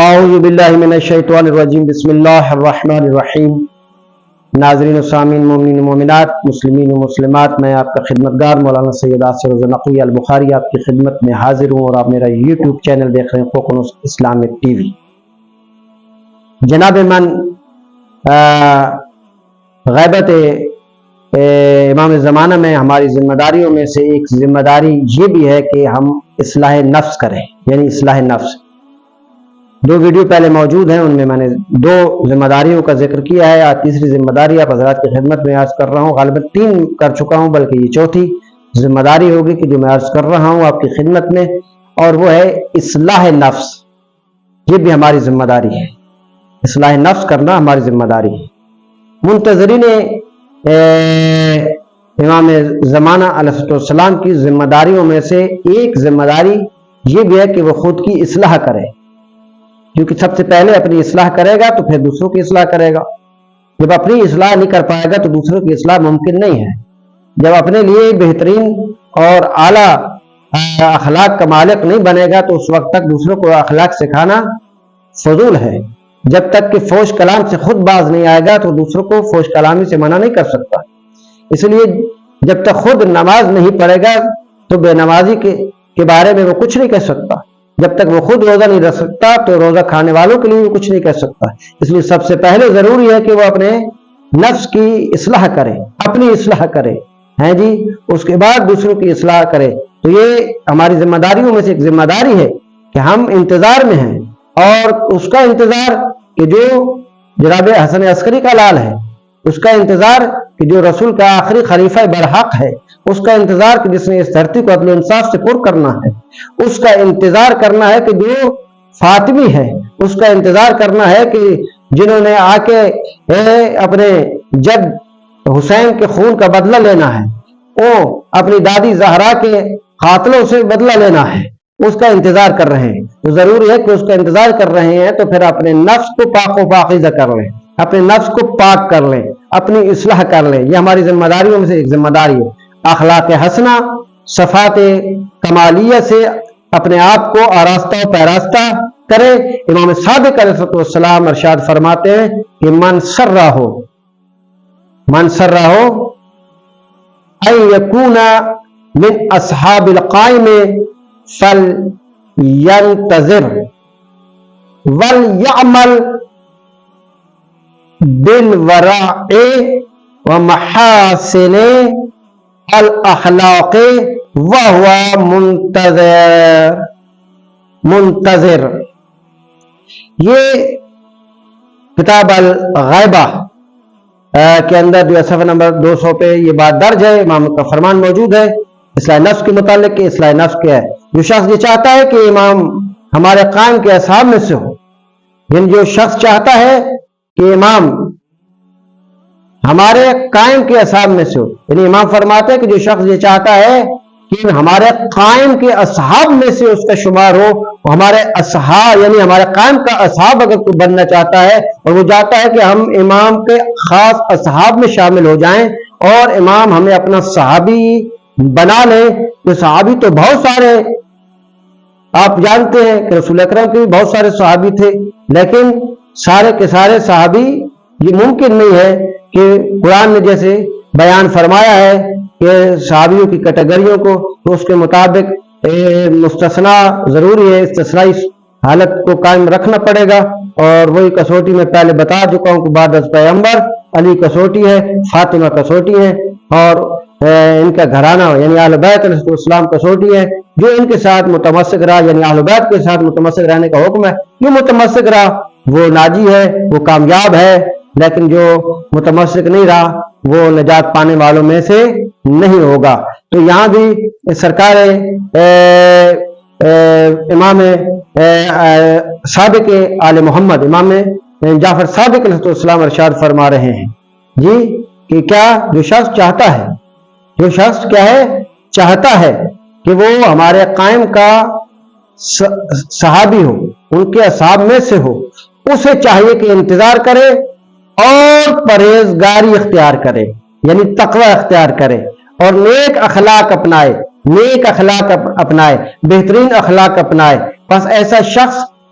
اعوذ باللہ من الشیطان الرجیم بسم اللہ الرحمن الرحیم۔ ناظرین و سامعین، مومنین و مومنات، مسلمین و مسلمات، میں آپ کا خدمتگار مولانا سید آصر نقوی البخاری آپ کی خدمت میں حاضر ہوں، اور آپ میرا یوٹیوب چینل دیکھ رہے ہیں کوکنوس اسلامک ٹی وی۔ جناب من غیبت امام زمانہ میں ہماری ذمہ داریوں میں سے ایک ذمہ داری یہ بھی ہے کہ ہم اصلاح نفس کریں، یعنی اصلاح نفس۔ دو ویڈیو پہلے موجود ہیں، ان میں نے دو ذمہ داریوں کا ذکر کیا ہے۔ آج تیسری ذمہ داری آپ حضرات کی خدمت میں عرض کر رہا ہوں، غالباً 3 کر چکا ہوں، بلکہ یہ چوتھی ذمہ داری ہوگی کہ جو میں عرض کر رہا ہوں آپ کی خدمت میں، اور وہ ہے اصلاح نفس۔ یہ بھی ہماری ذمہ داری ہے، اصلاح نفس کرنا ہماری ذمہ داری ہے۔ منتظرین امام زمانہ علیہ السلام کی ذمہ داریوں میں سے ایک ذمہ داری یہ بھی ہے کہ وہ خود کی اصلاح کرے، کیونکہ سب سے پہلے اپنی اصلاح کرے گا تو پھر دوسروں کی اصلاح کرے گا۔ جب اپنی اصلاح نہیں کر پائے گا تو دوسروں کی اصلاح ممکن نہیں ہے۔ جب اپنے لیے بہترین اور اعلیٰ اخلاق کا مالک نہیں بنے گا تو اس وقت تک دوسروں کو اخلاق سکھانا فضول ہے۔ جب تک کہ فوش کلام سے خود باز نہیں آئے گا تو دوسروں کو فوش کلامی سے منع نہیں کر سکتا۔ اس لیے جب تک خود نماز نہیں پڑھے گا تو بے نمازی کے بارے میں وہ کچھ نہیں کہہ سکتا۔ جب تک وہ خود روزہ نہیں رکھ سکتا تو روزہ کھانے والوں کے لیے بھی کچھ نہیں کہہ سکتا۔ اس لیے سب سے پہلے ضروری ہے کہ وہ اپنے نفس کی اصلاح کرے، اپنی اصلاح کرے، ہیں جی، اس کے بعد دوسروں کی اصلاح کرے۔ تو یہ ہماری ذمہ داریوں میں سے ایک ذمہ داری ہے کہ ہم انتظار میں ہیں، اور اس کا انتظار کہ جو جناب حسن عسکری کا لال ہے، اس کا انتظار کہ جو رسول کا آخری خلیفہ برحق ہے، اس کا انتظار کہ جس نے اس دھرتی کو عدل و انصاف سے پر کرنا ہے، اس کا انتظار کرنا ہے کہ جو فاطمی ہے، اس کا انتظار کرنا ہے کہ جنہوں نے آ کے اپنے جد حسین کے خون کا بدلہ لینا ہے، وہ اپنی دادی زہرا کے قاتلوں سے بدلہ لینا ہے، اس کا انتظار کر رہے ہیں۔ تو ضروری ہے کہ اس کا انتظار کر رہے ہیں تو پھر اپنے نفس کو پاک و پاکیزہ کر لیں، اپنے نفس کو پاک کر لیں، اپنی اصلاح کر لیں۔ یہ ہماری ذمہ داریوں میں سے ایک ذمہ داری ہے۔ اخلاق حسنہ، صفات کمالیہ سے اپنے آپ کو آراستہ و پیراستہ کرے۔ امام صادق علیہ السلام ارشاد فرماتے ہیں کہ من سرہ ان یکون من اصحاب القائم فلینتظر ولیعمل بالورع ومحاسن الاخلاق وهو منتظر۔ یہ کتاب الغیبہ کے اندر جو صفحہ نمبر 200 پہ یہ بات درج ہے، امام کا فرمان موجود ہے اصلاح نفس کے متعلق کہ اصلاح نفس کیا ہے۔ جو شخص یہ چاہتا ہے کہ امام ہمارے قائم کے اصحاب میں سے ہو، یعنی جو شخص چاہتا ہے کہ امام ہمارے قائم کے اصحاب میں سے ہو، یعنی امام فرماتے ہیں کہ جو شخص یہ چاہتا ہے کہ ہمارے قائم کے اصحاب میں سے اس کا شمار ہو، ہمارے اصحاب یعنی ہمارے قائم کا اصحاب اگر کوئی بننا چاہتا ہے اور وہ چاہتا ہے کہ ہم امام کے خاص اصحاب میں شامل ہو جائیں اور امام ہمیں اپنا صحابی بنا لیں، تو صحابی تو بہت سارے آپ جانتے ہیں کہ رسول اکرم کے بھی بہت سارے صحابی تھے، لیکن سارے کے سارے صحابی یہ ممکن نہیں ہے کہ قرآن نے جیسے بیان فرمایا ہے کہ صحابیوں کی کیٹیگریوں کو، تو اس کے مطابق مستثنا ضروری ہے، استثنائی حالت کو قائم رکھنا پڑے گا۔ اور وہی کسوٹی میں پہلے بتا چکا ہوں کہ بعد از پیغمبر علی کسوٹی ہے، فاطمہ کسوٹی ہے، اور ان کا گھرانہ یعنی اہل بیت علیہ السلام کسوٹی ہے۔ جو ان کے ساتھ متمسک رہا، یعنی اہل بیت کے ساتھ متمسک رہنے کا حکم ہے، جو متمسک رہا وہ ناجی ہے، وہ کامیاب ہے، لیکن جو متمسک نہیں رہا وہ نجات پانے والوں میں سے نہیں ہوگا۔ تو یہاں بھی سرکار امام صادق آل محمد، امام جعفر صادق علیہ السلام ارشاد فرما رہے ہیں جی کہ کیا جو شخص چاہتا ہے، جو شخص کیا ہے چاہتا ہے کہ وہ ہمارے قائم کا صحابی ہو، ان کے اصحاب میں سے ہو، اسے چاہیے کہ انتظار کرے اور پرہیزگاری اختیار کرے، یعنی تقوی اختیار کرے، اور نیک اخلاق اپنائے، بہترین اخلاق اپنائے۔ بس ایسا شخص